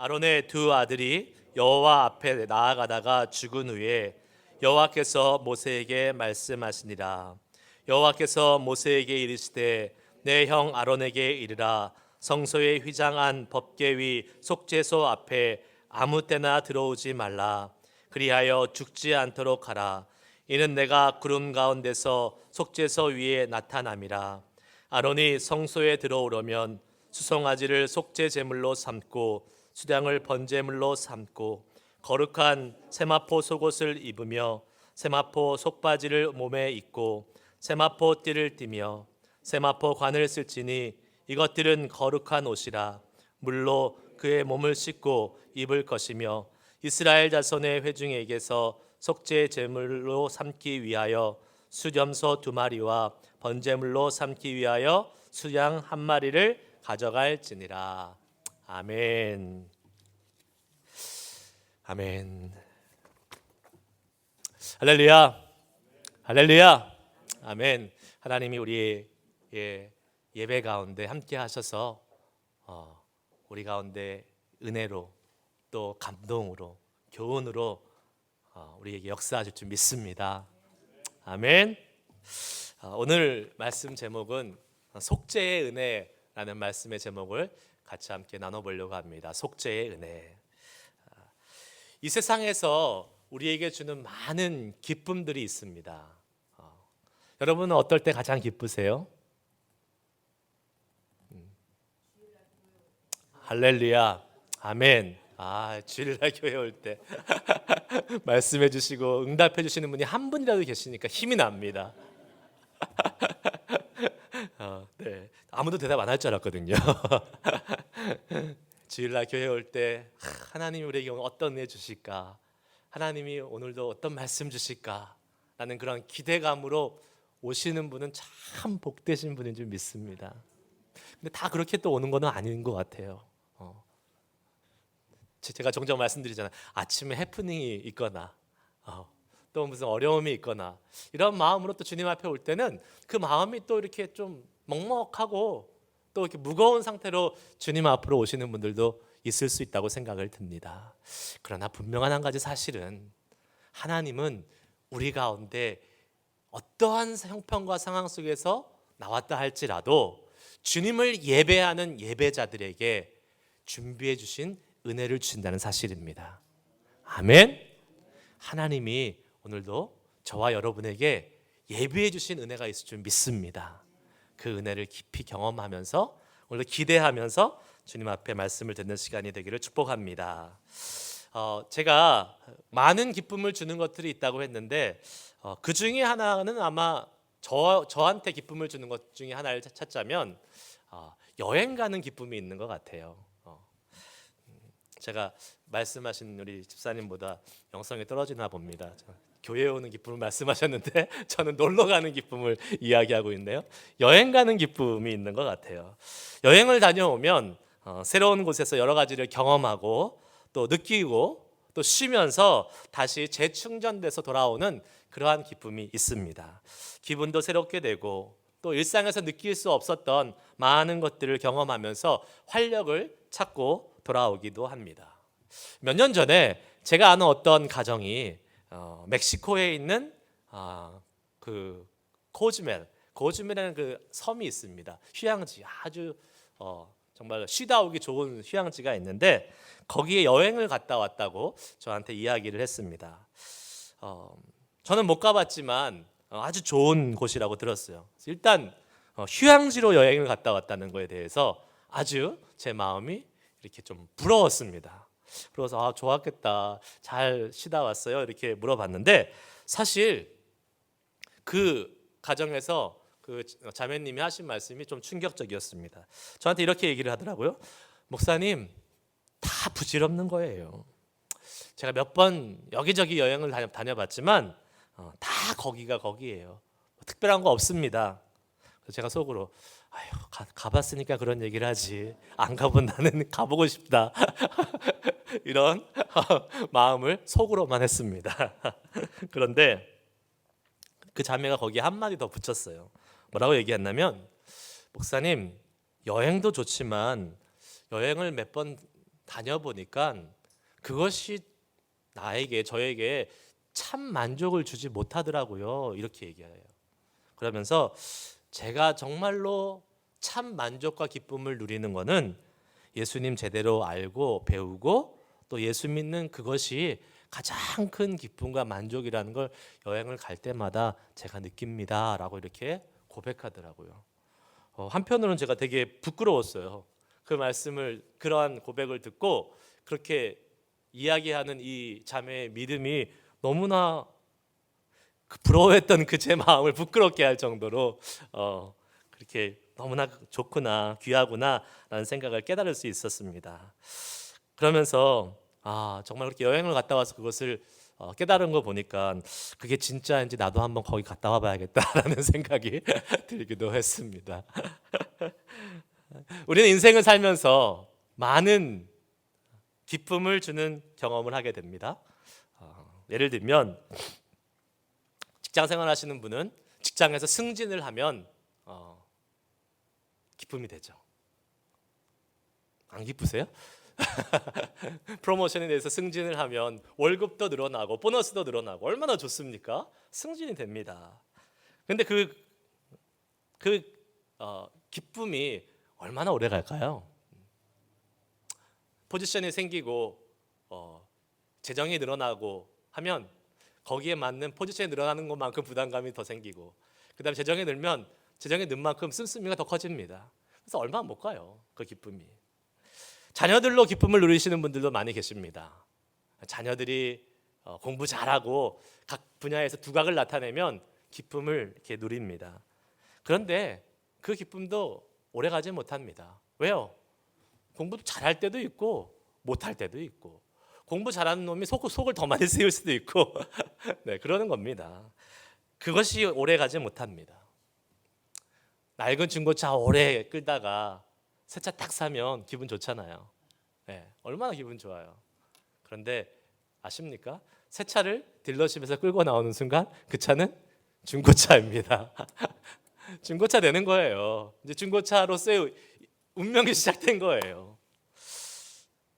아론의 두 아들이 여호와 앞에 나아가다가 죽은 후에 여호와께서 모세에게 말씀하시니라. 여호와께서 모세에게 이르시되 내 형 아론에게 이르라. 성소의 휘장한 법궤위 속죄소 앞에 아무 때나 들어오지 말라. 그리하여 죽지 않도록 하라. 이는 내가 구름 가운데서 속죄소 위에 나타남이라. 아론이 성소에 들어오려면 수송아지를 속죄 제물로 삼고 수량을 번제물로 삼고 거룩한 세마포 속옷을 입으며 세마포 속바지를 몸에 입고 세마포 띠를 띠며 세마포 관을 쓸지니 이것들은 거룩한 옷이라. 물로 그의 몸을 씻고 입을 것이며 이스라엘 자손의 회중에게서 속죄 제물로 삼기 위하여 수염소 2마리와 번제물로 삼기 위하여 수양 1마리를 가져갈지니라. 아멘. 아멘. 할렐루야. 할렐루야. 아멘. 하나님이 우리의 예배 가운데 함께 하셔서 우리 가운데 은혜로 또 감동으로 교훈으로 우리에게 역사하실 줄 믿습니다. 아멘. 오늘 말씀 제목은 속죄의 은혜라는 말씀의 제목을 같이 함께 나눠보려고 합니다. 속죄의 은혜. 이 세상에서 우리에게 주는 많은 기쁨들이 있습니다. 여러분은 어떨 때 가장 기쁘세요? 할렐루야. 아멘. 주일날 교회 올 때 말씀해 주시고 응답해 주시는 분이 한 분이라도 계시니까 힘이 납니다. 네. 아무도 대답 안 할 줄 알았거든요. 주일날 교회 올 때 하나님이 우리에게 오늘 어떤 은혜 주실까? 하나님이 오늘도 어떤 말씀 주실까? 라는 그런 기대감으로 오시는 분은 참 복되신 분인 줄 믿습니다. 근데 다 그렇게 또 오는 건 아닌 것 같아요. 제가 종종 말씀드리잖아요. 아침에 해프닝이 있거나 또 무슨 어려움이 있거나 이런 마음으로 또 주님 앞에 올 때는 그 마음이 또 이렇게 좀 먹먹하고 또 이렇게 무거운 상태로 주님 앞으로 오시는 분들도 있을 수 있다고 생각을 듭니다. 그러나 분명한 한 가지 사실은 하나님은 우리 가운데 어떠한 형편과 상황 속에서 나왔다 할지라도 주님을 예배하는 예배자들에게 준비해 주신 은혜를 주신다는 사실입니다. 아멘. 하나님이 오늘도 저와 여러분에게 예비해 주신 은혜가 있을 줄 믿습니다. 그 은혜를 깊이 경험하면서 오늘 기대하면서 주님 앞에 말씀을 듣는 시간이 되기를 축복합니다. 제가 많은 기쁨을 주는 것들이 있다고 했는데 그 중에 하나는 아마 저한테 기쁨을 주는 것 중에 하나를 찾자면 여행 가는 기쁨이 있는 것 같아요. 제가 말씀하신 우리 집사님보다 영성이 떨어지나 봅니다. 교회에 오는 기쁨을 말씀하셨는데 저는 놀러 가는 기쁨을 이야기하고 있는데요. 여행 가는 기쁨이 있는 것 같아요. 여행을 다녀오면 새로운 곳에서 여러 가지를 경험하고 또 느끼고 또 쉬면서 다시 재충전돼서 돌아오는 그러한 기쁨이 있습니다. 기분도 새롭게 되고 또 일상에서 느낄 수 없었던 많은 것들을 경험하면서 활력을 찾고 돌아오기도 합니다. 몇 년 전에 제가 아는 어떤 가정이 멕시코에 있는 그 고즈멜이라는 그 섬이 있습니다. 휴양지 아주 정말 쉬다 오기 좋은 휴양지가 있는데 거기에 여행을 갔다 왔다고 저한테 이야기를 했습니다. 저는 못 가봤지만 아주 좋은 곳이라고 들었어요. 일단 휴양지로 여행을 갔다 왔다는 거에 대해서 아주 제 마음이 이렇게 좀 부러웠습니다. 그래서 좋았겠다. 잘 쉬다 왔어요. 이렇게 물어봤는데 사실 그 가정에서 그 자매님이 하신 말씀이 좀 충격적이었습니다. 저한테 이렇게 얘기를 하더라고요. 목사님, 다 부질없는 거예요. 제가 몇 번 여기저기 여행을 다녀봤지만 다 거기가 거기예요. 특별한 거 없습니다. 그래서 제가 속으로 가봤으니까 그런 얘기를 하지. 안 가본 나는 가보고 싶다. 이런 마음을 속으로만 했습니다. 그런데 그 자매가 거기에 한마디 더 붙였어요. 뭐라고 얘기했냐면 목사님, 여행도 좋지만 여행을 몇 번 다녀보니까 그것이 저에게 참 만족을 주지 못하더라고요. 이렇게 얘기해요. 그러면서 제가 정말로 참 만족과 기쁨을 누리는 것은 예수님 제대로 알고 배우고 또 예수 믿는 그것이 가장 큰 기쁨과 만족이라는 걸 여행을 갈 때마다 제가 느낍니다 라고 이렇게 고백하더라고요. 한편으로는 제가 되게 부끄러웠어요. 그 말씀을, 그러한 고백을 듣고 그렇게 이야기하는 이 자매의 믿음이 너무나 부러워했던 그 제 마음을 부끄럽게 할 정도로 그렇게 너무나 좋구나, 귀하구나 라는 생각을 깨달을 수 있었습니다. 그러면서 정말 그렇게 여행을 갔다 와서 그것을 깨달은 거 보니까 그게 진짜인지 나도 한번 거기 갔다 와봐야겠다라는 생각이 들기도 했습니다. 우리는 인생을 살면서 많은 기쁨을 주는 경험을 하게 됩니다. 예를 들면 직장 생활하시는 분은 직장에서 승진을 하면 기쁨이 되죠. 안 기쁘세요? 프로모션에 대해서 승진을 하면 월급도 늘어나고 보너스도 늘어나고 얼마나 좋습니까? 승진이 됩니다. 근데 기쁨이 얼마나 오래 갈까요? 포지션이 생기고 재정이 늘어나고 하면 거기에 맞는 포지션이 늘어나는 것만큼 부담감이 더 생기고, 그 다음에 재정이 늘면 재정이 는 만큼 씀씀이가 더 커집니다. 그래서 얼마 못 가요, 그 기쁨이. 자녀들로 기쁨을 누리시는 분들도 많이 계십니다. 자녀들이 공부 잘하고 각 분야에서 두각을 나타내면 기쁨을 이렇게 누립니다. 그런데 그 기쁨도 오래 가지 못합니다. 왜요? 공부도 잘할 때도 있고 못할 때도 있고, 공부 잘하는 놈이 속을 더 많이 쓰일 수도 있고 네, 그러는 겁니다. 그것이 오래 가지 못합니다. 낡은 중고차 오래 끌다가 새 차 딱 사면 기분 좋잖아요. 네, 얼마나 기분 좋아요. 그런데 아십니까? 새 차를 딜러십에서 끌고 나오는 순간 그 차는 중고차입니다. 중고차 되는 거예요. 이제 중고차로서의 운명이 시작된 거예요.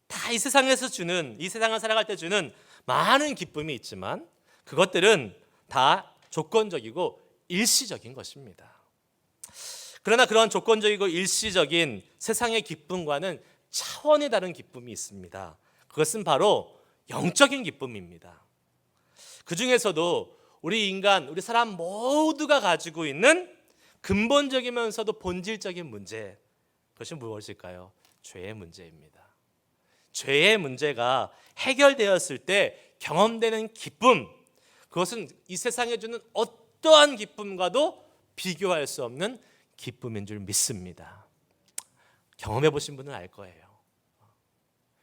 다 이 세상에서 주는, 이 세상을 살아갈 때 주는 많은 기쁨이 있지만 그것들은 다 조건적이고 일시적인 것입니다. 그러나 그런 조건적이고 일시적인 세상의 기쁨과는 차원이 다른 기쁨이 있습니다. 그것은 바로 영적인 기쁨입니다. 그 중에서도 우리 사람 모두가 가지고 있는 근본적이면서도 본질적인 문제, 그것이 무엇일까요? 죄의 문제입니다. 죄의 문제가 해결되었을 때 경험되는 기쁨, 그것은 이 세상에 주는 어떠한 기쁨과도 비교할 수 없는 기쁨인 줄 믿습니다. 경험해 보신 분은 알 거예요.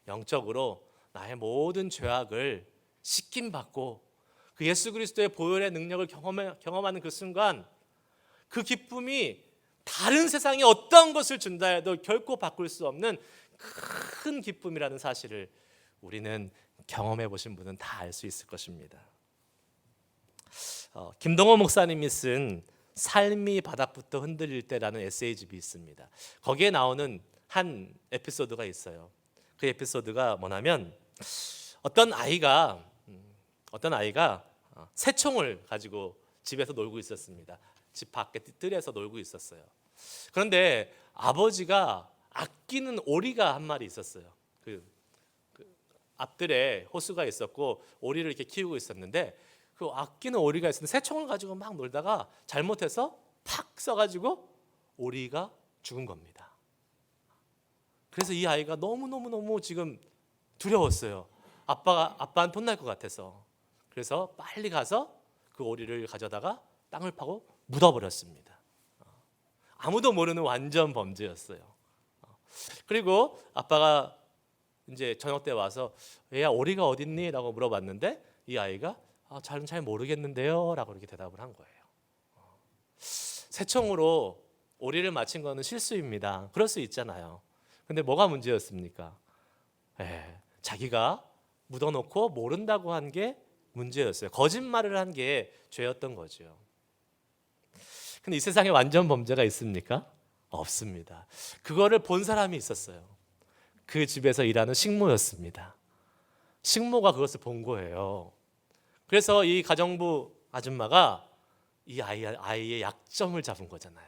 영적으로 나의 모든 죄악을 씻김받고 그 예수 그리스도의 보혈의 능력을 경험하는 그 순간, 그 기쁨이 다른 세상에 어떤 것을 준다 해도 결코 바꿀 수 없는 큰 기쁨이라는 사실을 우리는 경험해 보신 분은 다 알 수 있을 것입니다. 김동호 목사님이 쓴 삶이 바닥부터 흔들릴 때라는 에세이집이 있습니다. 거기에 나오는 한 에피소드가 있어요. 그 에피소드가 뭐냐면 어떤 아이가 새총을 가지고 집에서 놀고 있었습니다. 집 밖에 뜰에서 놀고 있었어요. 그런데 아버지가 아끼는 오리가 한 마리 있었어요. 그 앞뜰에 호수가 있었고 오리를 이렇게 키우고 있었는데, 그 아끼는 오리가 있었는데 새총을 가지고 막 놀다가 잘못해서 팍 쏴가지고 오리가 죽은 겁니다. 그래서 이 아이가 너무 지금 두려웠어요. 아빠한테 혼날 것 같아서. 그래서 빨리 가서 그 오리를 가져다가 땅을 파고 묻어버렸습니다. 아무도 모르는 완전 범죄였어요. 그리고 아빠가 이제 저녁 때 와서 얘야 오리가 어딨니? 라고 물어봤는데 이 아이가 잘 모르겠는데요 라고 이렇게 대답을 한 거예요. 새총으로 오리를 맞힌 거는 실수입니다. 그럴 수 있잖아요. 근데 뭐가 문제였습니까? 자기가 묻어놓고 모른다고 한 게 문제였어요. 거짓말을 한 게 죄였던 거죠. 근데 이 세상에 완전 범죄가 있습니까? 없습니다. 그거를 본 사람이 있었어요. 그 집에서 일하는 식모였습니다. 식모가 그것을 본 거예요. 그래서 이 가정부 아줌마가 이 아이의 약점을 잡은 거잖아요.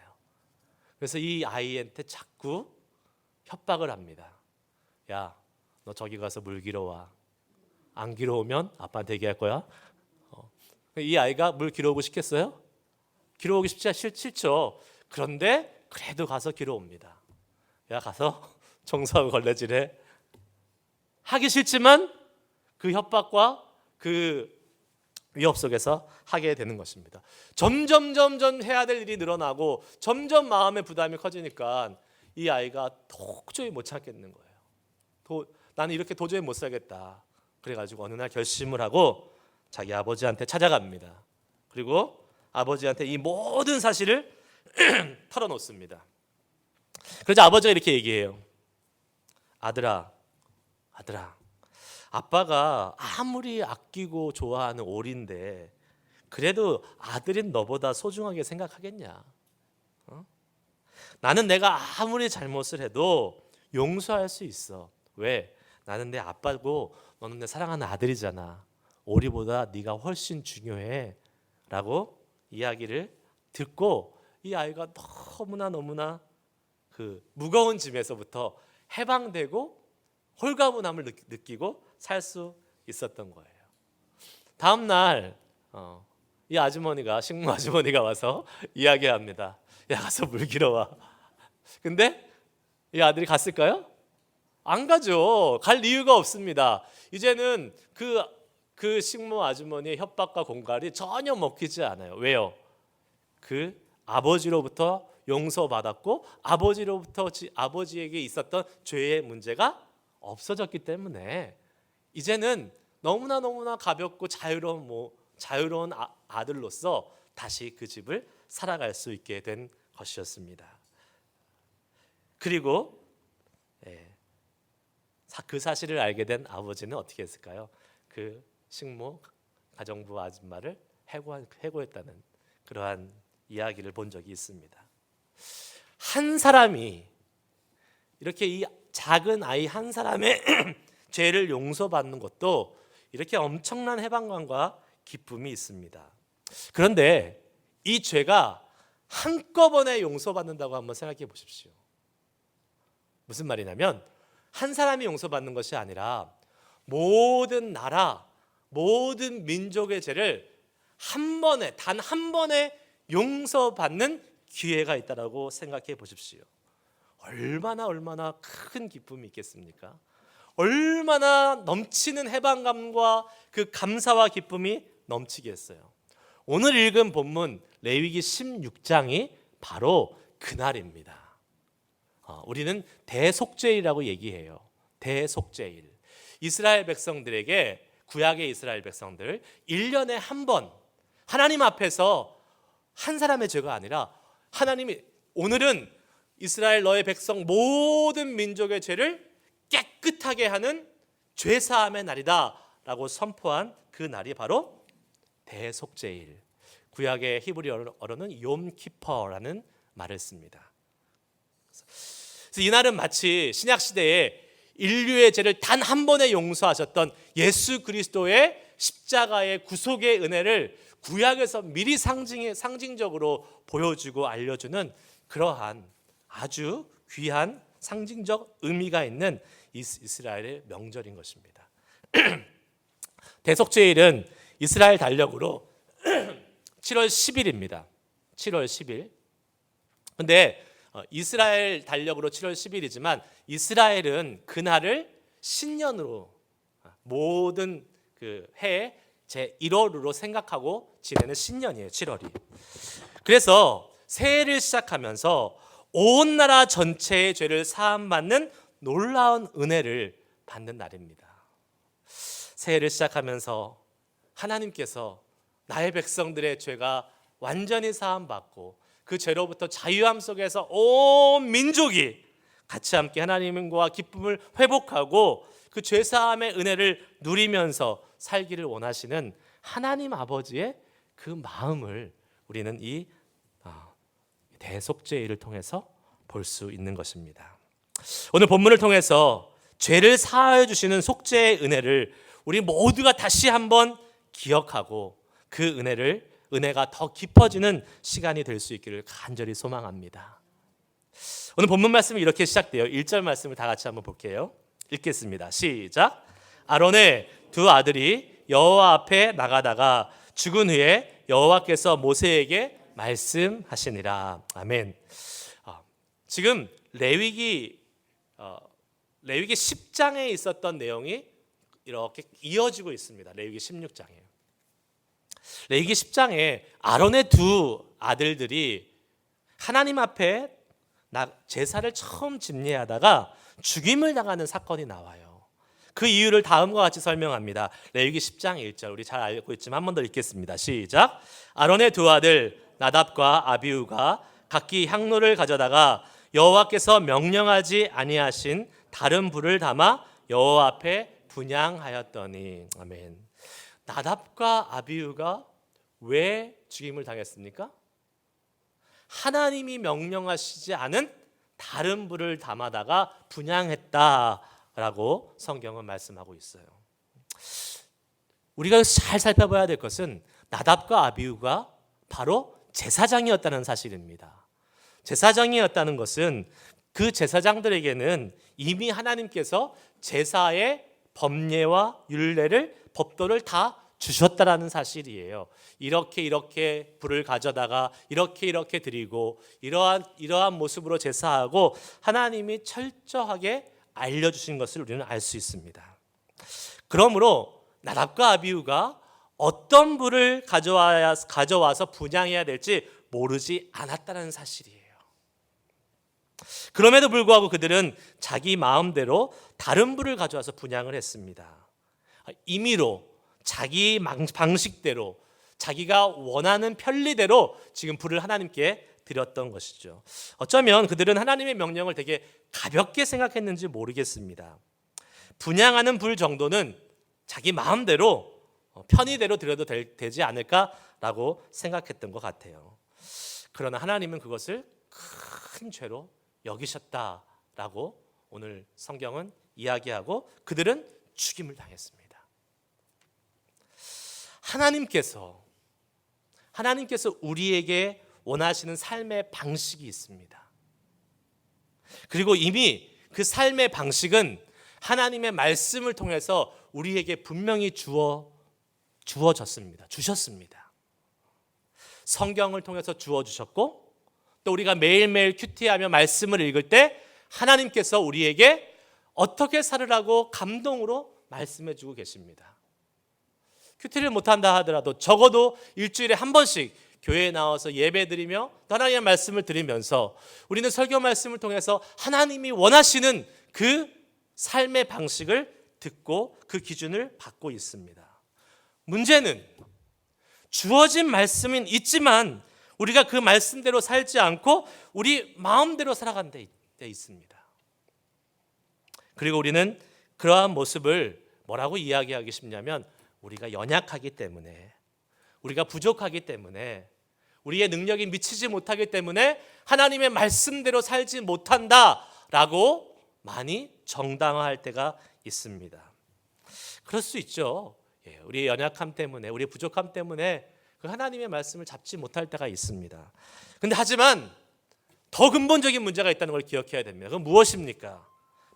그래서 이 아이한테 자꾸 협박을 합니다. 야, 너 저기 가서 물 길어 와. 안 길어 오면 아빠한테 얘기할 거야. 이 아이가 물 길어 오고 싶겠어요? 길어 오기 싫죠. 그런데 그래도 가서 길어 옵니다. 야, 가서 청소하고 걸레질해. 하기 싫지만 그 협박과 그 위협 속에서 하게 되는 것입니다. 점점 해야 될 일이 늘어나고 점점 마음의 부담이 커지니까 이 아이가 도저히 못 참겠는 거예요. 나는 이렇게 도저히 못 살겠다. 그래가지고 어느 날 결심을 하고 자기 아버지한테 찾아갑니다. 그리고 아버지한테 이 모든 사실을 털어놓습니다. 그러자 아버지가 이렇게 얘기해요. 아들아, 아빠가 아무리 아끼고 좋아하는 오리인데 그래도 아들인 너보다 소중하게 생각하겠냐? 나는 내가 아무리 잘못을 해도 용서할 수 있어. 왜? 나는 내 아빠고 너는 내 사랑하는 아들이잖아. 오리보다 네가 훨씬 중요해. 라고 이야기를 듣고 이 아이가 너무나 그 무거운 짐에서부터 해방되고 홀가분함을 느끼고 살 수 있었던 거예요. 다음 날 이 아주머니가 식모 아주머니가 와서 이야기합니다. 야, 가서 물 길어 와. 근데 이 아들이 갔을까요? 안 가죠. 갈 이유가 없습니다. 이제는 그 식모 아주머니의 협박과 공갈이 전혀 먹히지 않아요. 왜요? 그 아버지로부터 용서받았고 아버지에게 있었던 죄의 문제가 없어졌기 때문에 이제는 너무나 가볍고 자유로운 아들로서 다시 그 집을 살아갈 수 있게 된 것이었습니다. 그리고 그 사실을 알게 된 아버지는 어떻게 했을까요? 그 식모 가정부 아줌마를 해고했다는 그러한 이야기를 본 적이 있습니다. 한 사람이 이렇게 이 작은 아이 한 사람의 죄를 용서받는 것도 이렇게 엄청난 해방감과 기쁨이 있습니다. 그런데 이 죄가 한꺼번에 용서받는다고 한번 생각해 보십시오. 무슨 말이냐면 한 사람이 용서받는 것이 아니라 모든 나라, 모든 민족의 죄를 단 한 번에 용서받는 기회가 있다라고 생각해 보십시오. 얼마나 큰 기쁨이 있겠습니까? 얼마나 넘치는 해방감과 그 감사와 기쁨이 넘치겠어요. 오늘 읽은 본문 레위기 16장이 바로 그날입니다. 우리는 대속죄일이라고 얘기해요. 대속죄일. 이스라엘 백성들에게 구약의 이스라엘 백성들 1년에 한 번 하나님 앞에서 한 사람의 죄가 아니라 하나님이 오늘은 이스라엘 너의 백성 모든 민족의 죄를 깨끗하게 하는 죄사함의 날이다 라고 선포한 그 날이 바로 대속죄일. 구약의 히브리어로는 욤키퍼라는 말을 씁니다. 그래서 이날은 마치 신약시대에 인류의 죄를 단 한 번에 용서하셨던 예수 그리스도의 십자가의 구속의 은혜를 구약에서 미리 상징적으로 보여주고 알려주는 그러한 아주 귀한 상징적 의미가 있는 이스라엘의 명절인 것입니다. 대속죄일은 이스라엘 달력으로 7월 10일입니다. 7월 10일. 근데 이스라엘 달력으로 7월 10일이지만 이스라엘은 그날을 신년으로 모든 그 해의 제1월으로 생각하고 지내는 신년이에요. 7월이. 그래서 새해를 시작하면서 온 나라 전체의 죄를 사함받는 놀라운 은혜를 받는 날입니다. 새해를 시작하면서 하나님께서 나의 백성들의 죄가 완전히 사함받고 그 죄로부터 자유함 속에서 온 민족이 같이 함께 하나님과 기쁨을 회복하고 그 죄사함의 은혜를 누리면서 살기를 원하시는 하나님 아버지의 그 마음을 우리는 이 대속죄일을 통해서 볼 수 있는 것입니다. 오늘 본문을 통해서 죄를 사하여 주시는 속죄의 은혜를 우리 모두가 다시 한번 기억하고 그 은혜가 더 깊어지는 시간이 될 수 있기를 간절히 소망합니다. 오늘 본문 말씀이 이렇게 시작돼요. 1절 말씀을 다 같이 한번 볼게요. 읽겠습니다. 시작. 아론의 두 아들이 여호와 앞에 나가다가 죽은 후에 여호와께서 모세에게 말씀하시니라. 아멘. 지금 레위기 10장에 있었던 내용이 이렇게 이어지고 있습니다. 레위기 16장에. 레위기 10장에 아론의 두 아들들이 하나님 앞에 제사를 처음 집례하다가 죽임을 당하는 사건이 나와요. 그 이유를 다음과 같이 설명합니다. 레위기 10장 1절 우리 잘 알고 있지만 한 번 더 읽겠습니다. 시작. 아론의 두 아들 나답과 아비후가 각기 향로를 가져다가 여호와께서 명령하지 아니하신 다른 불을 담아 여호와 앞에 분향하였더니. 아멘. 나답과 아비후가 왜 죽임을 당했습니까? 하나님이 명령하시지 않은 다른 불을 담아다가 분향했다라고 성경은 말씀하고 있어요. 우리가 잘 살펴봐야 될 것은 나답과 아비후가 바로 제사장이었다는 사실입니다. 제사장이었다는 것은 그 제사장들에게는 이미 하나님께서 제사의 법례와 율례를 법도를 다 주셨다라는 사실이에요. 이렇게 불을 가져다가 이렇게 드리고 이러한 모습으로 제사하고 하나님이 철저하게 알려주신 것을 우리는 알 수 있습니다. 그러므로 나답과 아비후가 어떤 불을 가져와서 분향해야 될지 모르지 않았다는 사실이에요. 그럼에도 불구하고 그들은 자기 마음대로 다른 불을 가져와서 분향을 했습니다. 임의로 자기 방식대로 자기가 원하는 편리대로 지금 불을 하나님께 드렸던 것이죠. 어쩌면 그들은 하나님의 명령을 되게 가볍게 생각했는지 모르겠습니다. 분향하는 불 정도는 자기 마음대로 편의대로 드려도 되지 않을까라고 생각했던 것 같아요. 그러나 하나님은 그것을 큰 죄로 여기셨다라고 오늘 성경은 이야기하고 그들은 죽임을 당했습니다. 하나님께서 우리에게 원하시는 삶의 방식이 있습니다. 그리고 이미 그 삶의 방식은 하나님의 말씀을 통해서 우리에게 분명히 주셨습니다. 성경을 통해서 주어주셨고 또 우리가 매일매일 큐티하며 말씀을 읽을 때 하나님께서 우리에게 어떻게 살으라고 감동으로 말씀해주고 계십니다. 큐티를 못한다 하더라도 적어도 일주일에 한 번씩 교회에 나와서 예배드리며 하나님의 말씀을 드리면서 우리는 설교 말씀을 통해서 하나님이 원하시는 그 삶의 방식을 듣고 그 기준을 받고 있습니다. 문제는 주어진 말씀은 있지만 우리가 그 말씀대로 살지 않고 우리 마음대로 살아가는 데 있습니다. 그리고 우리는 그러한 모습을 뭐라고 이야기하기 쉽냐면 우리가 연약하기 때문에 우리가 부족하기 때문에 우리의 능력이 미치지 못하기 때문에 하나님의 말씀대로 살지 못한다라고 많이 정당화할 때가 있습니다. 그럴 수 있죠. 우리의 연약함 때문에 우리의 부족함 때문에 그 하나님의 말씀을 잡지 못할 때가 있습니다. 근데 하지만 더 근본적인 문제가 있다는 걸 기억해야 됩니다. 그건 무엇입니까?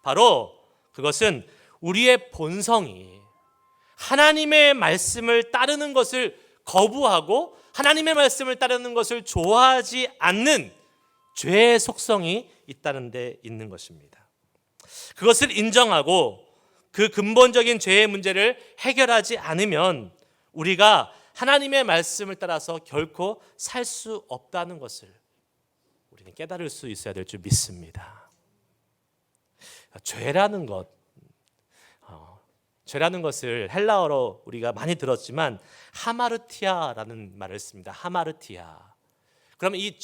바로 그것은 우리의 본성이 하나님의 말씀을 따르는 것을 거부하고 하나님의 말씀을 따르는 것을 좋아하지 않는 죄의 속성이 있다는 데 있는 것입니다. 그것을 인정하고 그 근본적인 죄의 문제를 해결하지 않으면 우리가 하나님의 말씀을 따라서 결코 살 수 없다는 것을 우리는 깨달을 수 있어야 될 줄 믿습니다. 죄라는 것을 헬라어로 우리가 많이 들었지만 하마르티아라는 말을 씁니다. 하마르티아. 그러면 이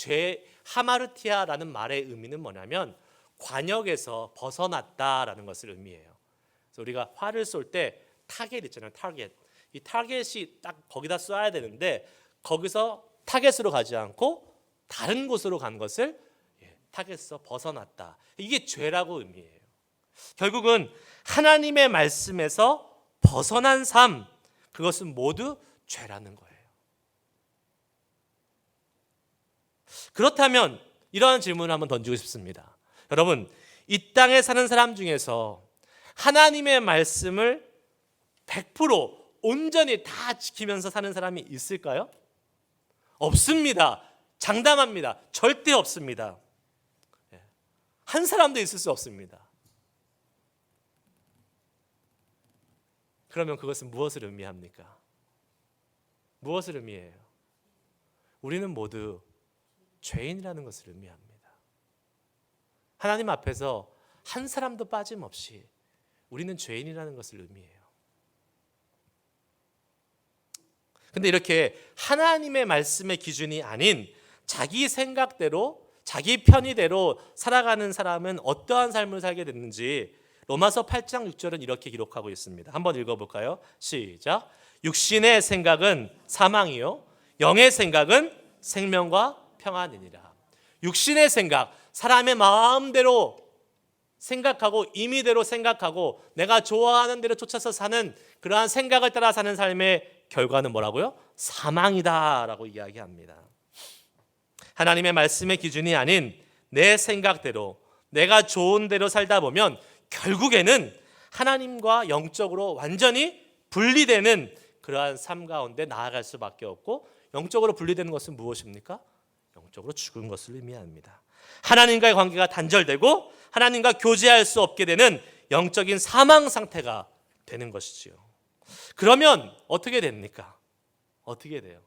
하마르티아라는 말의 의미는 뭐냐면 관역에서 벗어났다라는 것을 의미해요. 그래서 우리가 활을 쏠 때 타겟 있잖아요. 타겟. 이 타겟이 딱 거기다 쏴야 되는데 거기서 타겟으로 가지 않고 다른 곳으로 간 것을 타겟에서 벗어났다. 이게 죄라고 의미해요. 결국은 하나님의 말씀에서 벗어난 삶, 그것은 모두 죄라는 거예요. 그렇다면 이러한 질문을 한번 던지고 싶습니다. 여러분, 이 땅에 사는 사람 중에서 하나님의 말씀을 100% 온전히 다 지키면서 사는 사람이 있을까요? 없습니다. 장담합니다. 절대 없습니다. 한 사람도 있을 수 없습니다. 그러면 그것은 무엇을 의미합니까? 무엇을 의미해요? 우리는 모두 죄인이라는 것을 의미합니다. 하나님 앞에서 한 사람도 빠짐없이 우리는 죄인이라는 것을 의미해요. 근데 이렇게 하나님의 말씀의 기준이 아닌 자기 생각대로, 자기 편의대로 살아가는 사람은 어떠한 삶을 살게 됐는지 로마서 8장 6절은 이렇게 기록하고 있습니다. 한번 읽어볼까요? 시작. 육신의 생각은 사망이요 영의 생각은 생명과 평안이니라. 육신의 생각, 사람의 마음대로 생각하고 임의대로 생각하고 내가 좋아하는 대로 쫓아서 사는 그러한 생각을 따라 사는 삶의 결과는 뭐라고요? 사망이다라고 이야기합니다. 하나님의 말씀의 기준이 아닌 내 생각대로 내가 좋은 대로 살다 보면 결국에는 하나님과 영적으로 완전히 분리되는 그러한 삶 가운데 나아갈 수밖에 없고, 영적으로 분리되는 것은 무엇입니까? 영적으로 죽은 것을 의미합니다. 하나님과의 관계가 단절되고 하나님과 교제할 수 없게 되는 영적인 사망 상태가 되는 것이지요. 그러면 어떻게 됩니까? 어떻게 돼요?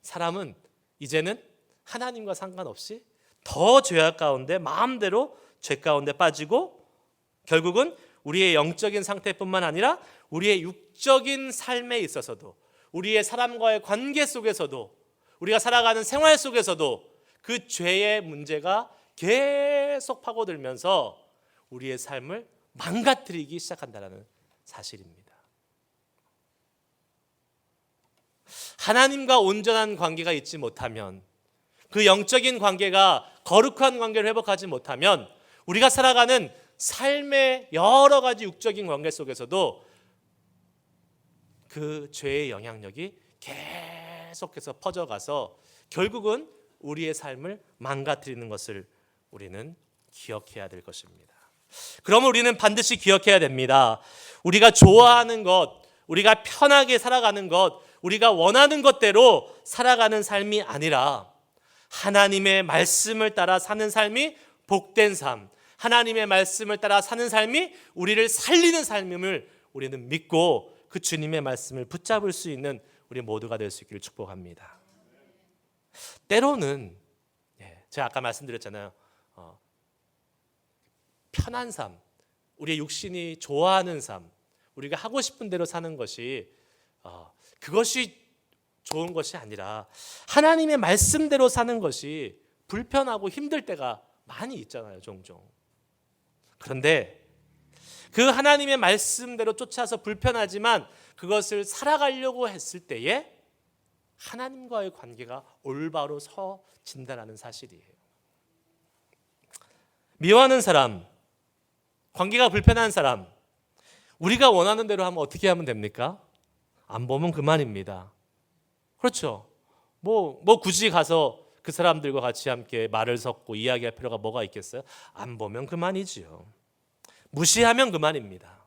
사람은 이제는 하나님과 상관없이 더 죄악 가운데 마음대로 죄 가운데 빠지고, 결국은 우리의 영적인 상태뿐만 아니라 우리의 육적인 삶에 있어서도, 우리의 사람과의 관계 속에서도, 우리가 살아가는 생활 속에서도 그 죄의 문제가 계속 파고들면서 우리의 삶을 망가뜨리기 시작한다는 사실입니다. 하나님과 온전한 관계가 있지 못하면, 그 영적인 관계가 거룩한 관계를 회복하지 못하면 우리가 살아가는 삶의 여러 가지 육적인 관계 속에서도 그 죄의 영향력이 계속해서 퍼져가서 결국은 우리의 삶을 망가뜨리는 것을 우리는 기억해야 될 것입니다. 그러면 우리는 반드시 기억해야 됩니다. 우리가 좋아하는 것, 우리가 편하게 살아가는 것, 우리가 원하는 것대로 살아가는 삶이 아니라 하나님의 말씀을 따라 사는 삶이 복된 삶, 하나님의 말씀을 따라 사는 삶이 우리를 살리는 삶임을 우리는 믿고 그 주님의 말씀을 붙잡을 수 있는 우리 모두가 될 수 있기를 축복합니다. 때로는 제가 아까 말씀드렸잖아요. 편한 삶, 우리의 육신이 좋아하는 삶, 우리가 하고 싶은 대로 사는 것이 그것이 좋은 것이 아니라 하나님의 말씀대로 사는 것이 불편하고 힘들 때가 많이 있잖아요, 종종. 그런데 그 하나님의 말씀대로 쫓아서 불편하지만 그것을 살아가려고 했을 때에 하나님과의 관계가 올바로 서진다는 사실이에요. 미워하는 사람, 관계가 불편한 사람, 우리가 원하는 대로 하면 어떻게 하면 됩니까? 안 보면 그만입니다. 그렇죠? 뭐 굳이 가서 그 사람들과 같이 함께 말을 섞고 이야기할 필요가 뭐가 있겠어요? 안 보면 그만이지요. 무시하면 그만입니다.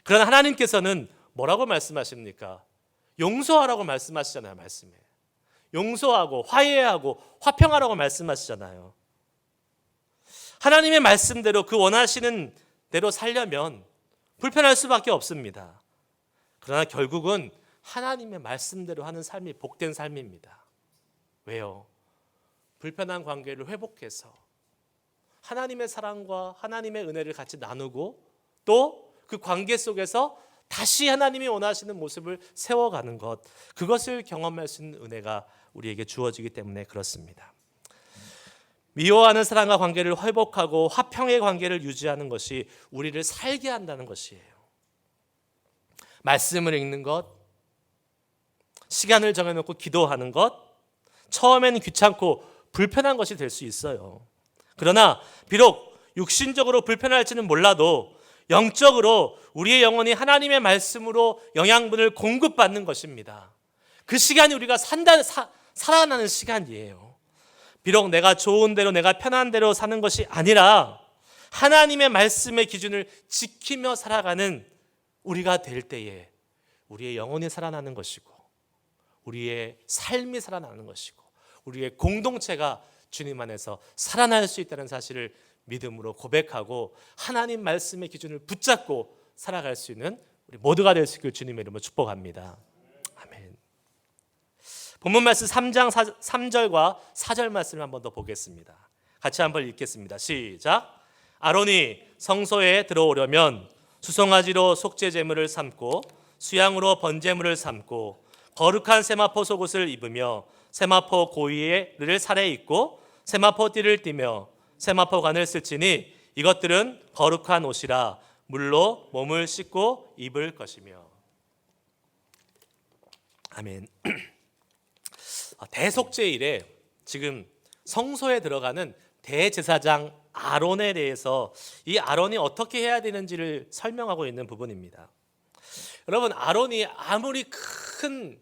그러나 하나님께서는 뭐라고 말씀하십니까? 용서하라고 말씀하시잖아요, 말씀에. 용서하고 화해하고 화평하라고 말씀하시잖아요. 하나님의 말씀대로 그 원하시는 대로 살려면 불편할 수밖에 없습니다. 그러나 결국은 하나님의 말씀대로 하는 삶이 복된 삶입니다. 왜요? 불편한 관계를 회복해서 하나님의 사랑과 하나님의 은혜를 같이 나누고 또 그 관계 속에서 다시 하나님이 원하시는 모습을 세워가는 것, 그것을 경험할 수 있는 은혜가 우리에게 주어지기 때문에 그렇습니다. 미워하는 사람과 관계를 회복하고 화평의 관계를 유지하는 것이 우리를 살게 한다는 것이에요. 말씀을 읽는 것, 시간을 정해놓고 기도하는 것, 처음에는 귀찮고 불편한 것이 될 수 있어요. 그러나 비록 육신적으로 불편할지는 몰라도 영적으로 우리의 영혼이 하나님의 말씀으로 영양분을 공급받는 것입니다. 그 시간이 우리가 살아나는 시간이에요. 비록 내가 좋은 대로 내가 편한 대로 사는 것이 아니라 하나님의 말씀의 기준을 지키며 살아가는 우리가 될 때에 우리의 영혼이 살아나는 것이고 우리의 삶이 살아나는 것이고 우리의 공동체가 주님 안에서 살아날 수 있다는 사실을 믿음으로 고백하고 하나님 말씀의 기준을 붙잡고 살아갈 수 있는 우리 모두가 될 수 있기를 주님의 이름으로 축복합니다. 아멘. 본문 말씀 3장 3절과 4절 말씀을 한번 더 보겠습니다. 같이 한번 읽겠습니다. 시작. 아론이 성소에 들어오려면 수송아지로 속죄 제물을 삼고 수양으로 번제물을 삼고 거룩한 세마포 속옷을 입으며 세마포 고위를 살에 입고 세마포 띠를 띠며 세마포 관을 쓸지니 이것들은 거룩한 옷이라 물로 몸을 씻고 입을 것이며. 아멘. 대속죄일에 지금 성소에 들어가는 대제사장 아론에 대해서 이 아론이 어떻게 해야 되는지를 설명하고 있는 부분입니다. 여러분, 아론이 아무리 큰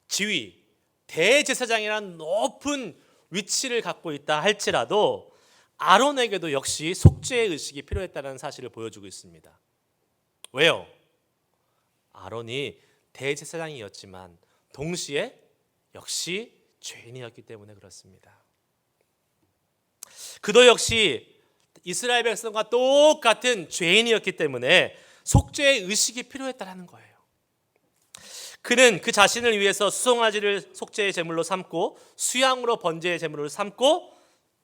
지위, 대제사장이라는 높은 위치를 갖고 있다 할지라도 아론에게도 역시 속죄의 의식이 필요했다는 사실을 보여주고 있습니다. 왜요? 아론이 대제사장이었지만 동시에 역시 죄인이었기 때문에 그렇습니다. 그도 역시 이스라엘 백성과 똑같은 죄인이었기 때문에 속죄의 의식이 필요했다는 거예요. 그는 그 자신을 위해서 수송아지를 속죄의 제물로 삼고 수양으로 번제의 제물로 삼고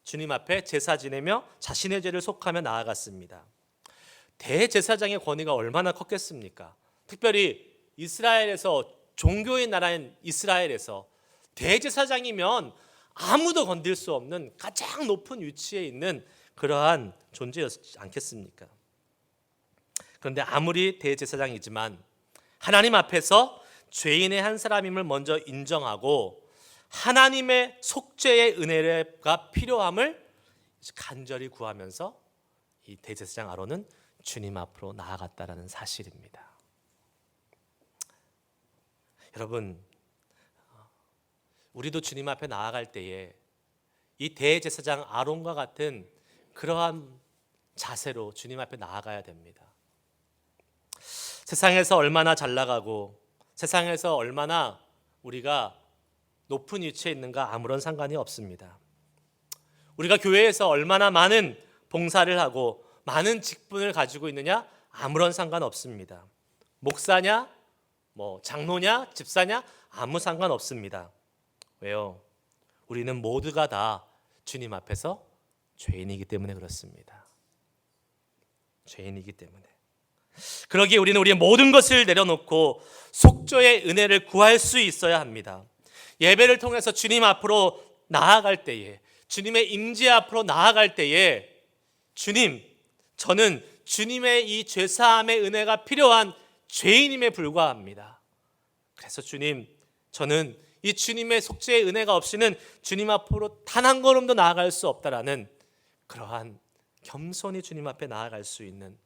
주님 앞에 제사 지내며 자신의 죄를 속하며 나아갔습니다. 대제사장의 권위가 얼마나 컸겠습니까? 특별히 이스라엘에서 종교의 나라인 이스라엘에서 대제사장이면 아무도 건들 수 없는 가장 높은 위치에 있는 그러한 존재였지 않겠습니까? 그런데 아무리 대제사장이지만 하나님 앞에서 죄인의 한 사람임을 먼저 인정하고 하나님의 속죄의 은혜가 필요함을 간절히 구하면서 이 대제사장 아론은 주님 앞으로 나아갔다라는 사실입니다. 여러분, 우리도 주님 앞에 나아갈 때에 이 대제사장 아론과 같은 그러한 자세로 주님 앞에 나아가야 됩니다. 세상에서 얼마나 잘 나가고 세상에서 얼마나 우리가 높은 위치에 있는가 아무런 상관이 없습니다. 우리가 교회에서 얼마나 많은 봉사를 하고 많은 직분을 가지고 있느냐 아무런 상관없습니다. 목사냐, 장로냐, 집사냐 아무 상관없습니다. 왜요? 우리는 모두가 다 주님 앞에서 죄인이기 때문에 그렇습니다. 죄인이기 때문에. 그러기에 우리는 우리의 모든 것을 내려놓고 속죄의 은혜를 구할 수 있어야 합니다. 예배를 통해서 주님 앞으로 나아갈 때에, 주님의 임재 앞으로 나아갈 때에 주님, 저는 주님의 이 죄사함의 은혜가 필요한 죄인임에 불과합니다. 그래서 주님, 저는 이 주님의 속죄의 은혜가 없이는 주님 앞으로 단 한 걸음도 나아갈 수 없다라는 그러한 겸손히 주님 앞에 나아갈 수 있는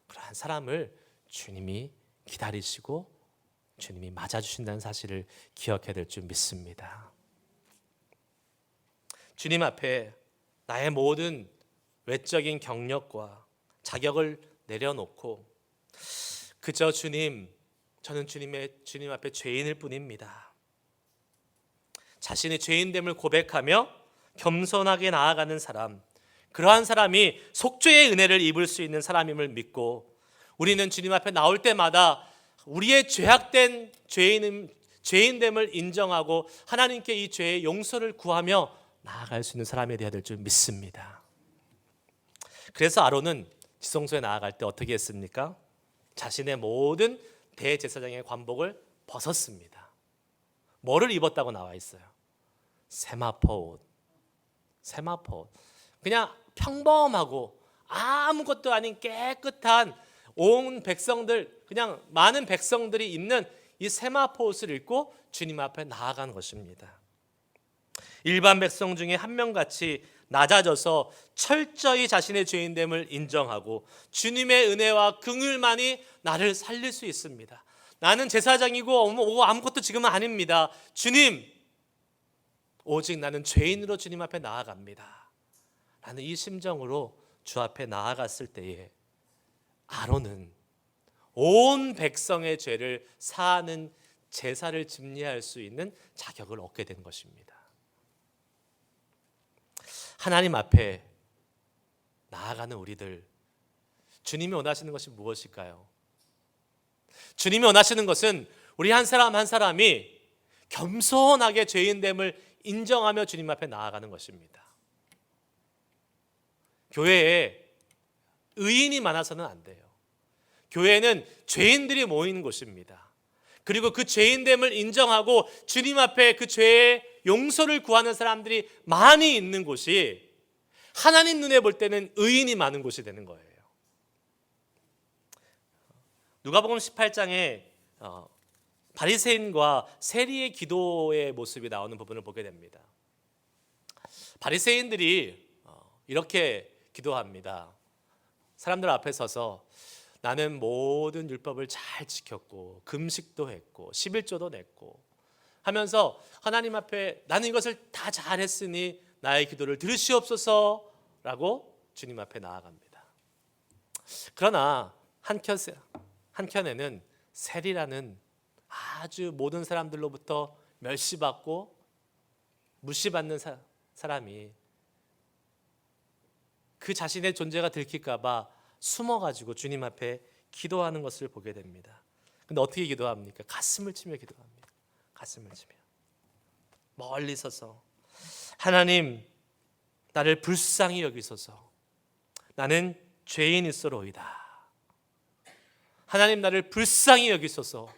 그러한 사람을 주님이 기다리시고 주님이 맞아주신다는 사실을 기억해야 될 줄 믿습니다. 주님 앞에 나의 모든 외적인 경력과 자격을 내려놓고 그저 주님, 저는 주님 앞에 죄인일 뿐입니다. 자신의 죄인됨을 고백하며 겸손하게 나아가는 사람, 그러한 사람이 속죄의 은혜를 입을 수 있는 사람임을 믿고 우리는 주님 앞에 나올 때마다 우리의 죄악된 죄인됨을 인정하고 하나님께 이 죄의 용서를 구하며 나아갈 수 있는 사람이 되어야 될 줄 믿습니다. 그래서 아론은 지성소에 나아갈 때 어떻게 했습니까? 자신의 모든 대제사장의 관복을 벗었습니다. 뭐를 입었다고 나와 있어요? 세마포 옷. 세마포 옷. 그냥 평범하고 아무것도 아닌 깨끗한 온 백성들, 그냥 많은 백성들이 입는 이 세마포 옷을 입고 주님 앞에 나아간 것입니다. 일반 백성 중에 한 명같이 낮아져서 철저히 자신의 죄인됨을 인정하고 주님의 은혜와 긍휼만이 나를 살릴 수 있습니다. 나는 제사장이고 아무것도 지금은 아닙니다. 주님, 오직 나는 죄인으로 주님 앞에 나아갑니다. 라는 이 심정으로 주 앞에 나아갔을 때에 아론은 온 백성의 죄를 사하는 제사를 집례할 수 있는 자격을 얻게 된 것입니다. 하나님 앞에 나아가는 우리들, 주님이 원하시는 것이 무엇일까요? 주님이 원하시는 것은 우리 한 사람 한 사람이 겸손하게 죄인됨을 인정하며 주님 앞에 나아가는 것입니다. 교회에 의인이 많아서는 안 돼요. 교회는 죄인들이 모이는 곳입니다. 그리고 그 죄인됨을 인정하고 주님 앞에 그 죄의 용서를 구하는 사람들이 많이 있는 곳이 하나님 눈에 볼 때는 의인이 많은 곳이 되는 거예요. 누가복음 18장에 바리새인과 세리의 기도의 모습이 나오는 부분을 보게 됩니다. 바리새인들이 이렇게 기도합니다. 사람들 앞에 서서 나는 모든 율법을 잘 지켰고 금식도 했고 11조도 냈고 하면서 하나님 앞에 나는 이것을 다 잘했으니 나의 기도를 들으시옵소서라고 주님 앞에 나아갑니다. 그러나 한켠에는 세리라는 아주 모든 사람들로부터 멸시받고 무시받는 사람이 그 자신의 존재가 들킬까 봐 숨어가지고 주님 앞에 기도하는 것을 보게 됩니다. 근데 어떻게 기도합니까? 가슴을 치며 기도합니다. 가슴을 치며 멀리 서서 하나님, 나를 불쌍히 여기소서. 나는 죄인이소로이다. 하나님, 나를 불쌍히 여기소서.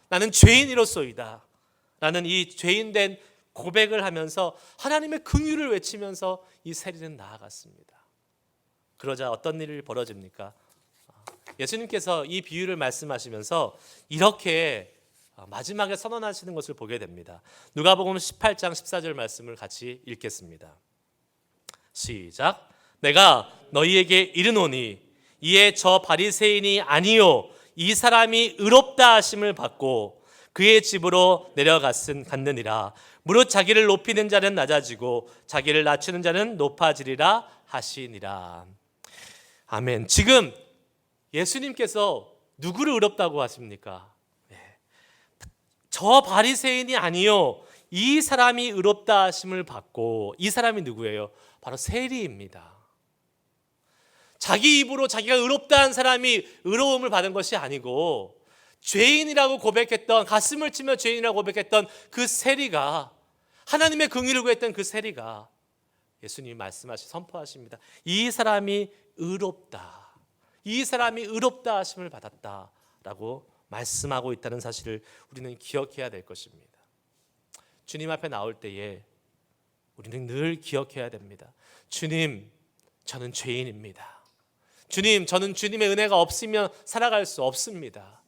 나는 죄인이로소이다. 라는 이 죄인된 고백을 하면서 하나님의 긍휼을 외치면서 이 세리는 나아갔습니다. 그러자 어떤 일이 벌어집니까? 예수님께서 이 비유를 말씀하시면서 이렇게 마지막에 선언하시는 것을 보게 됩니다. 누가복음 18장 14절 말씀을 같이 읽겠습니다. 시작. 내가 너희에게 이르노니 이에 저 바리새인이 아니요 이 사람이 의롭다 하심을 받고 그의 집으로 내려갔느니라. 무릇 자기를 높이는 자는 낮아지고 자기를 낮추는 자는 높아지리라 하시니라. 아멘. 지금 예수님께서 누구를 의롭다고 하십니까? 저 바리새인이 아니요 이 사람이 의롭다 하심을 받고, 이 사람이 누구예요? 바로 세리입니다. 자기 입으로 자기가 의롭다 한 사람이 의로움을 받은 것이 아니고 죄인이라고 고백했던, 가슴을 치며 죄인이라고 고백했던 그 세리가, 하나님의 긍휼을 구했던 그 세리가 예수님이 선포하십니다. 이 사람이 의롭다, 이 사람이 의롭다 하심을 받았다라고 말씀하고 있다는 사실을 우리는 기억해야 될 것입니다. 주님 앞에 나올 때에 우리는 늘 기억해야 됩니다. 주님, 저는 죄인입니다. 주님, 저는 주님의 은혜가 없으면 살아갈 수 없습니다.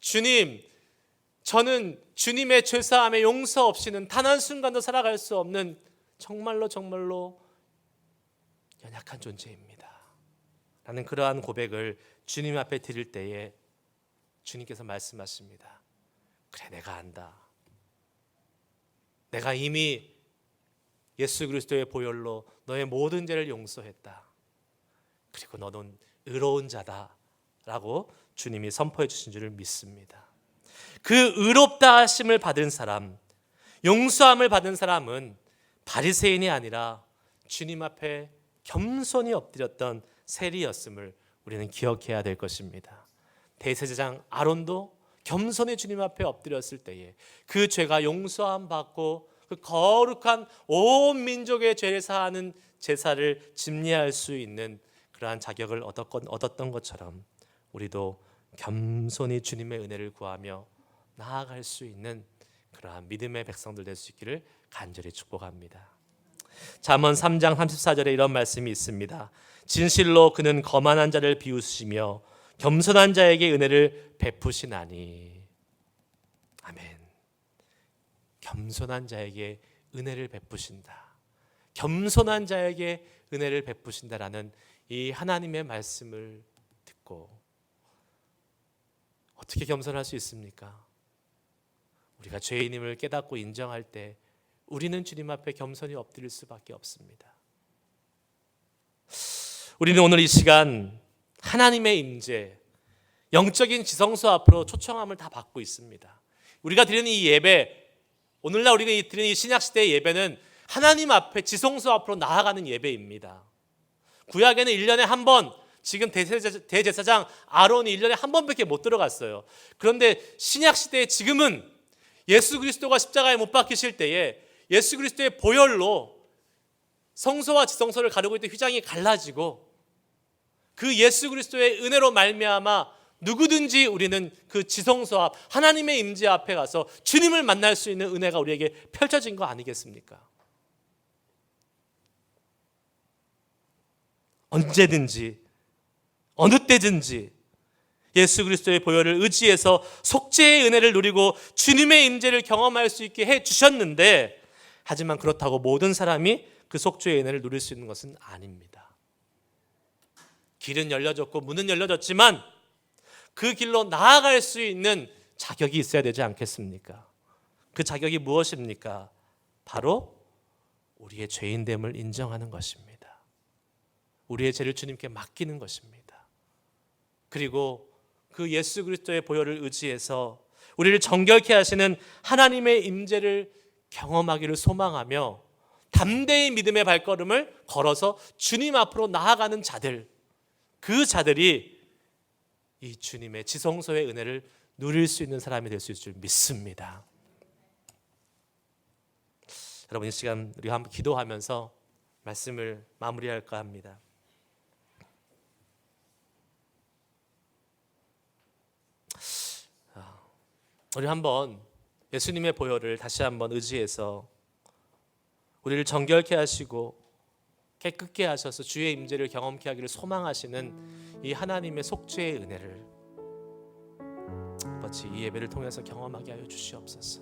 주님, 저는 주님의 죄사함의 용서 없이는 단 한순간도 살아갈 수 없는 정말로 연약한 존재입니다. 라는 그러한 고백을 주님 앞에 드릴 때에 주님께서 말씀하십니다. 그래, 내가 안다. 내가 이미 예수 그리스도의 보혈로 너의 모든 죄를 용서했다. 그리고 너는 의로운 자다 라고 주님이 선포해 주신 줄을 믿습니다. 그 의롭다 하심을 받은 사람, 용서함을 받은 사람은 바리새인이 아니라 주님 앞에 겸손히 엎드렸던 세리였음을 우리는 기억해야 될 것입니다. 대제사장 아론도 겸손히 주님 앞에 엎드렸을 때에 그 죄가 용서함 받고 그 거룩한 온 민족의 죄를 사하는 제사를 집례할 수 있는 그러한 자격을 얻었던 것처럼 우리도 겸손히 주님의 은혜를 구하며 나아갈 수 있는 그러한 믿음의 백성들 될 수 있기를 간절히 축복합니다. 잠언 3장 34절에 이런 말씀이 있습니다. 진실로 그는 거만한 자를 비웃으시며 겸손한 자에게 은혜를 베푸시나니. 아멘. 겸손한 자에게 은혜를 베푸신다. 겸손한 자에게 은혜를 베푸신다라는 이 하나님의 말씀을 듣고 어떻게 겸손할 수 있습니까? 우리가 죄인임을 깨닫고 인정할 때 우리는 주님 앞에 겸손히 엎드릴 수밖에 없습니다. 우리는 오늘 이 시간 하나님의 임재, 영적인 지성소 앞으로 초청함을 다 받고 있습니다. 우리가 드리는 이 예배, 오늘날 우리가 드리는 이 신약시대의 예배는 하나님 앞에 지성소 앞으로 나아가는 예배입니다. 구약에는 1년에 한 번, 지금 대제사장 아론이 1년에 한 번밖에 못 들어갔어요. 그런데 신약시대에 지금은 예수 그리스도가 십자가에 못 박히실 때에 예수 그리스도의 보혈로 성소와 지성소를 가르고 있던 휘장이 갈라지고 그 예수 그리스도의 은혜로 말미암아 누구든지 우리는 그 지성소 앞 하나님의 임재 앞에 가서 주님을 만날 수 있는 은혜가 우리에게 펼쳐진 거 아니겠습니까? 언제든지 어느 때든지 예수 그리스도의 보혈을 의지해서 속죄의 은혜를 누리고 주님의 임재를 경험할 수 있게 해주셨는데, 하지만 그렇다고 모든 사람이 그 속죄의 은혜를 누릴 수 있는 것은 아닙니다. 길은 열려졌고 문은 열려졌지만 그 길로 나아갈 수 있는 자격이 있어야 되지 않겠습니까? 그 자격이 무엇입니까? 바로 우리의 죄인됨을 인정하는 것입니다. 우리의 죄를 주님께 맡기는 것입니다. 그리고 그 예수 그리스도의 보혈을 의지해서 우리를 정결케 하시는 하나님의 임재를 경험하기를 소망하며 담대히 믿음의 발걸음을 걸어서 주님 앞으로 나아가는 자들, 그 자들이 이 주님의 지성소의 은혜를 누릴 수 있는 사람이 될 수 있을 줄 믿습니다. 여러분, 이 시간 우리 한번 기도하면서 말씀을 마무리할까 합니다. 우리 한번 예수님의 보혈을 다시 한번 의지해서 우리를 정결케 하시고 깨끗게 하셔서 주의 임재를 경험케 하기를 소망하시는 이 하나님의 속죄의 은혜를 아버지 이 예배를 통해서 경험하게 하여 주시옵소서.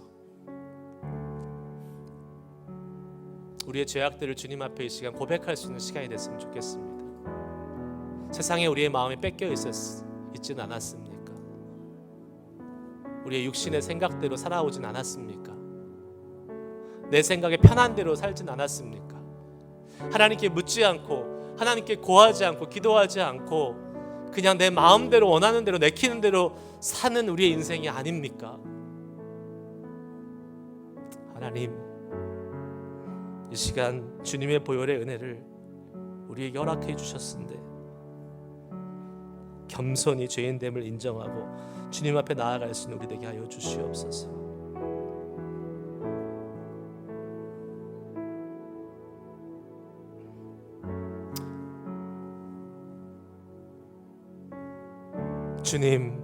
우리의 죄악들을 주님 앞에 이 시간 고백할 수 있는 시간이 됐으면 좋겠습니다. 세상에 우리의 마음이 뺏겨 있지는 않았습니까? 우리의 육신의 생각대로 살아오진 않았습니까? 내 생각에 편한 대로 살진 않았습니까? 하나님께 묻지 않고 하나님께 고하지 않고 기도하지 않고 그냥 내 마음대로 원하는 대로 내키는 대로 사는 우리의 인생이 아닙니까? 하나님, 이 시간 주님의 보혈의 은혜를 우리에게 허락해 주셨는데 겸손히 죄인됨을 인정하고 주님 앞에 나아갈 수 있는 우리 되게 하여 주시옵소서. 주님,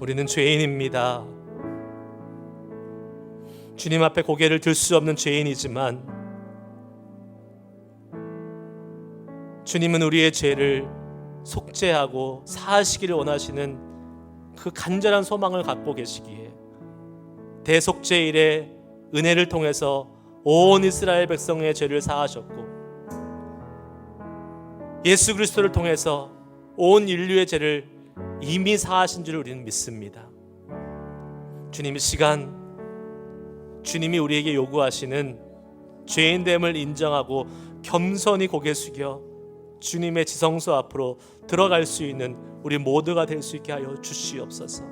우리는 죄인입니다. 주님 앞에 고개를 들 수 없는 죄인이지만 주님은 우리의 죄를 속죄하고 사하시기를 원하시는 그 간절한 소망을 갖고 계시기에 대속죄일에 은혜를 통해서 온 이스라엘 백성의 죄를 사하셨고 예수 그리스도를 통해서 온 인류의 죄를 이미 사하신 줄 우리는 믿습니다. 주님, 이 시간 주님이 우리에게 요구하시는 죄인됨을 인정하고 겸손히 고개 숙여 주님의 지성소 앞으로 들어갈 수 있는 우리 모두가 될 수 있게 하여 주시옵소서.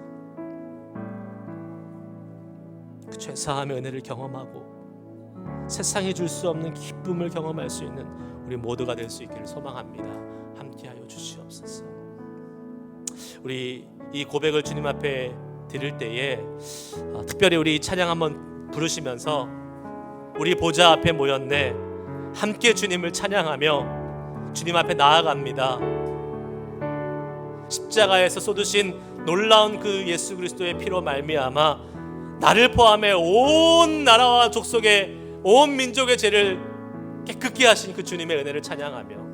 그 죄사함의 은혜를 경험하고 세상이 줄 수 없는 기쁨을 경험할 수 있는 우리 모두가 될 수 있기를 소망합니다. 함께하여 주시옵소서. 우리 이 고백을 주님 앞에 드릴 때에 특별히 우리 이 찬양 한번 부르시면서 우리 보좌 앞에 모였네, 함께 주님을 찬양하며 주님 앞에 나아갑니다. 십자가에서 쏟으신 놀라운 그 예수 그리스도의 피로 말미암아 나를 포함해 온 나라와 족속의 온 민족의 죄를 깨끗게 하신 그 주님의 은혜를 찬양하며